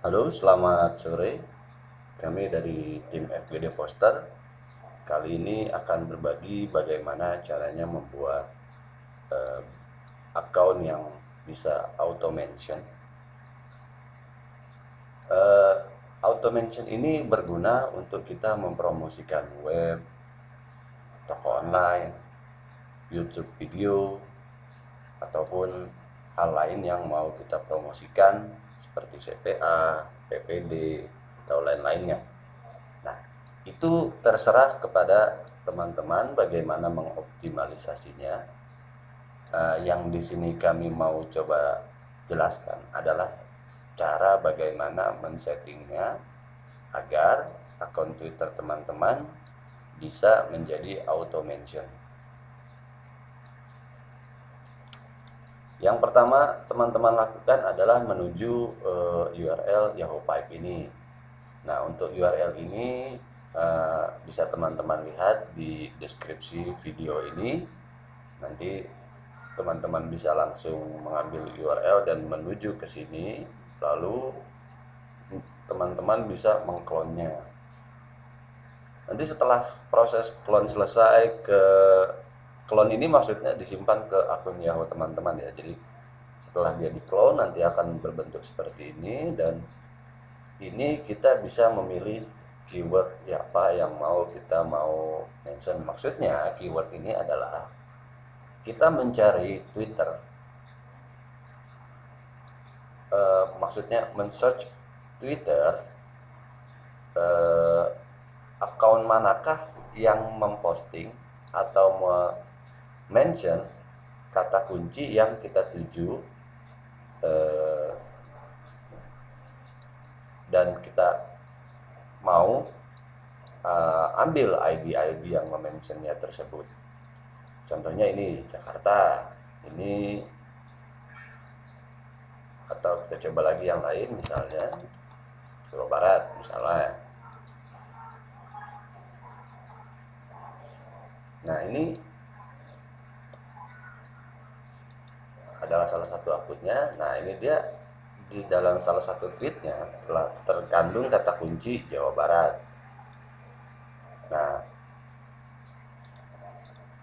Halo, selamat sore. Kami dari tim FGD Poster. Kali ini akan berbagi bagaimana caranya membuat eh, account yang bisa auto mention. Eh, Auto mention ini berguna untuk kita mempromosikan web, toko online, YouTube video, ataupun hal lain yang mau kita promosikan seperti CPA, PPD, atau lain-lainnya. Nah, itu terserah kepada teman-teman bagaimana mengoptimalisasinya. Yang di sini kami mau coba jelaskan adalah cara bagaimana men-settingnya agar akun Twitter teman-teman bisa menjadi auto mention. Yang pertama teman-teman lakukan adalah menuju URL Yahoo Pipe ini. Nah, untuk URL ini bisa teman-teman lihat di deskripsi video ini. Nanti teman-teman bisa langsung mengambil URL dan menuju ke sini, lalu teman-teman bisa mengklonnya. Nanti setelah proses klon selesai, klon ini maksudnya disimpan ke akun Yahoo teman-teman ya. Jadi setelah dia diklon nanti akan berbentuk seperti ini, dan ini kita bisa memilih keyword ya apa yang kita mau mention. Maksudnya keyword ini adalah kita mencari Twitter, maksudnya men-search Twitter, akun manakah yang memposting atau mention kata kunci yang kita tuju, dan kita mau ambil ID yang mentionnya tersebut. Contohnya ini Jakarta, ini, atau kita coba lagi yang lain, misalnya Jawa Barat misalnya. Nah, ini adalah salah satu akunnya. Nah, ini dia di dalam salah satu tweetnya telah terkandung kata kunci Jawa Barat. Nah,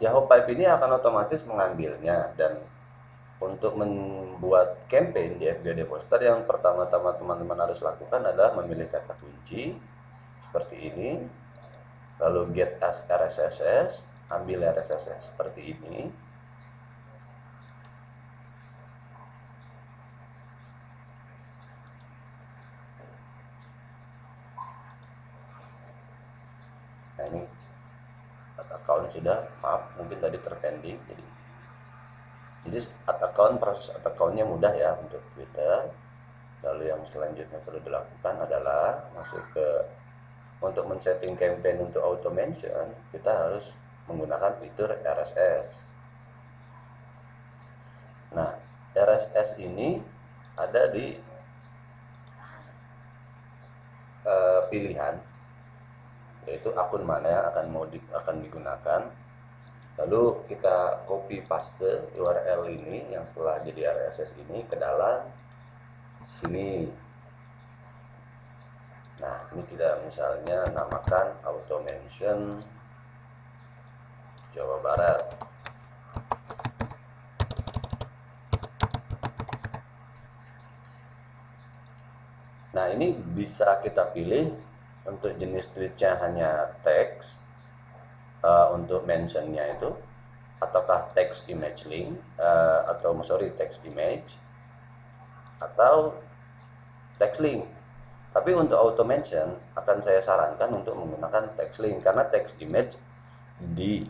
Yahoo Pipe ini akan otomatis mengambilnya, dan untuk membuat campaign di FGD Poster yang pertama-tama teman-teman harus lakukan adalah memilih kata kunci seperti ini, lalu get as RSS, ambil RSS seperti ini. Nah, ini account sudah, maaf mungkin tadi terpending. Jadi account, proses accountnya mudah ya untuk Twitter. Lalu yang selanjutnya perlu dilakukan adalah masuk ke, untuk men-setting campaign untuk auto mention, kita harus menggunakan fitur RSS. Nah, RSS ini ada di pilihan, yaitu akun mana yang akan digunakan. Lalu kita copy paste URL ini yang setelah jadi RSS ini ke dalam sini. Nah, ini kita misalnya namakan auto mention Jawa Barat. Nah, ini bisa kita pilih untuk jenis tweetnya hanya teks, untuk mentionnya itu, ataukah text image link, text image, atau text link. Tapi untuk auto mention akan saya sarankan untuk menggunakan text link, karena text image di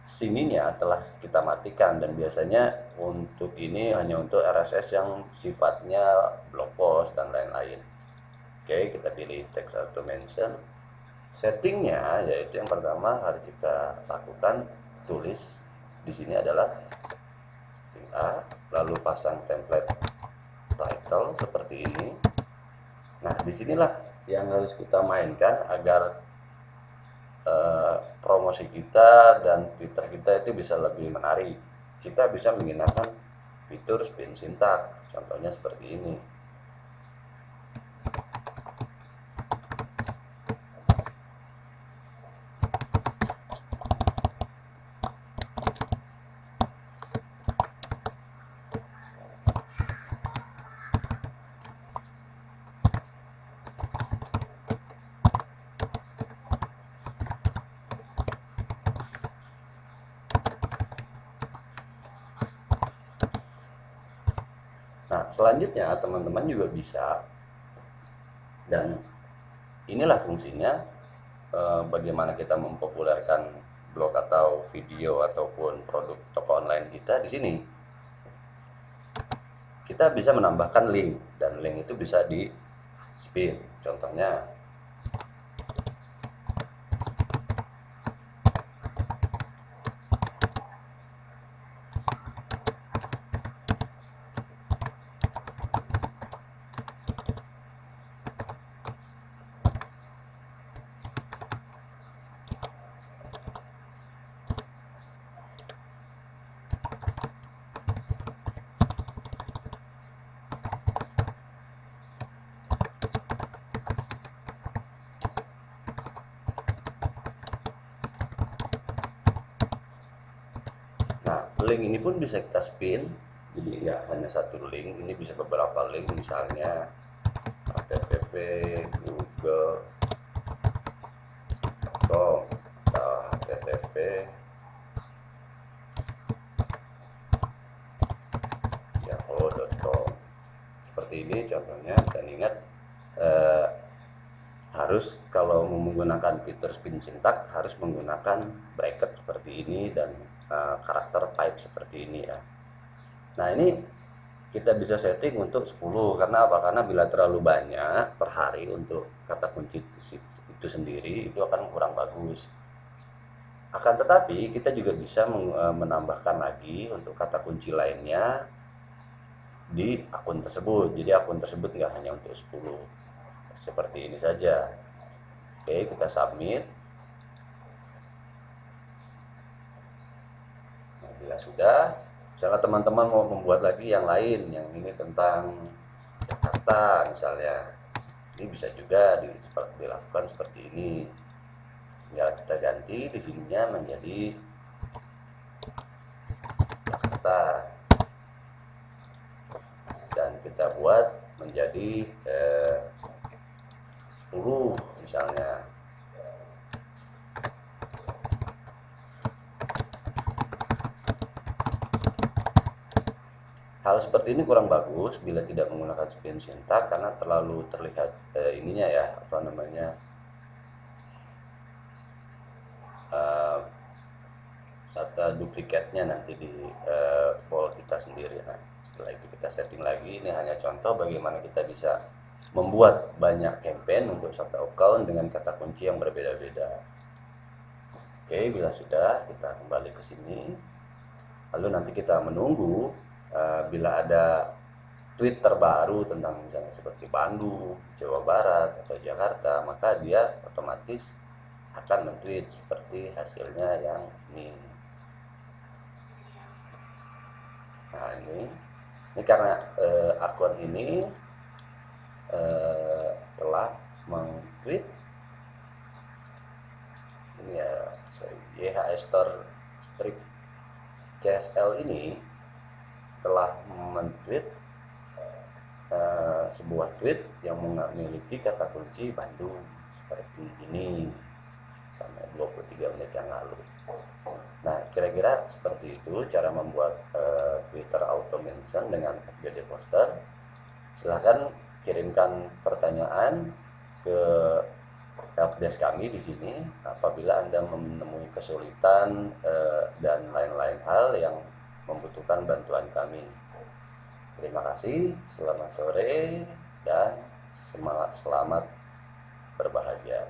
sininya telah kita matikan, dan biasanya untuk ini hanya untuk RSS yang sifatnya blog post dan lain-lain. Oke, kita pilih text auto mention. Settingnya yaitu yang pertama harus kita lakukan, tulis di sini adalah A, lalu pasang template title seperti ini. Nah, disinilah yang harus kita mainkan agar promosi kita dan Twitter kita itu bisa lebih menarik. Kita bisa menggunakan fitur spin syntax, contohnya seperti ini. Nah, selanjutnya teman-teman juga bisa, dan inilah fungsinya, bagaimana kita mempopulerkan blog atau video ataupun produk toko online kita di sini. Kita bisa menambahkan link, dan link itu bisa di spin. Contohnya, nah link ini pun bisa kita spin. Jadi nggak hanya satu link, ini bisa beberapa link, misalnya http google.com atau http yahoo.com, seperti ini contohnya. Dan ingat, harus kalau menggunakan fitur spin syntax harus menggunakan bracket seperti ini dan karakter pipe seperti ini ya. Nah, ini kita bisa setting untuk 10. Karena apa? Karena bila terlalu banyak per hari untuk kata kunci itu sendiri, itu akan kurang bagus. Akan tetapi kita juga bisa menambahkan lagi untuk kata kunci lainnya di akun tersebut. Jadi akun tersebut nggak hanya untuk 10. Seperti ini saja. Oke, kita submit. Nah, bila sudah, misalnya teman-teman mau membuat lagi yang lain, yang ini tentang Jakarta misalnya, ini bisa juga dilakukan seperti ini. Ya, kita ganti di sininya menjadi Jakarta, dan kita buat menjadi 10 misalnya. Hal seperti ini kurang bagus bila tidak menggunakan spin syntax, karena terlalu terlihat ininya ya, apa namanya, duplikatnya nanti di file kita sendiri. Nah, setelah itu kita setting lagi. Ini hanya contoh bagaimana kita bisa membuat banyak campaign untuk satu account dengan kata kunci yang berbeda-beda. Oke, bila sudah, kita kembali ke sini. Lalu nanti kita menunggu bila ada tweet terbaru tentang misalnya seperti Bandung, Jawa Barat, atau Jakarta, maka dia otomatis akan men-tweet seperti hasilnya yang ini. Nah, ini karena akun ini telah meng-tweet ini ya, YHS Store Strip CSL ini telah men-tweet sebuah tweet yang memiliki kata kunci Bandung seperti ini sampai 23 menit yang lalu. Nah, kira-kira seperti itu cara membuat Twitter auto mention dengan FBD poster. Silahkan kirimkan pertanyaan ke helpdesk kami di sini apabila Anda menemui kesulitan dan lain-lain hal yang membutuhkan bantuan kami. Terima kasih, selamat sore, dan selamat berbahagia.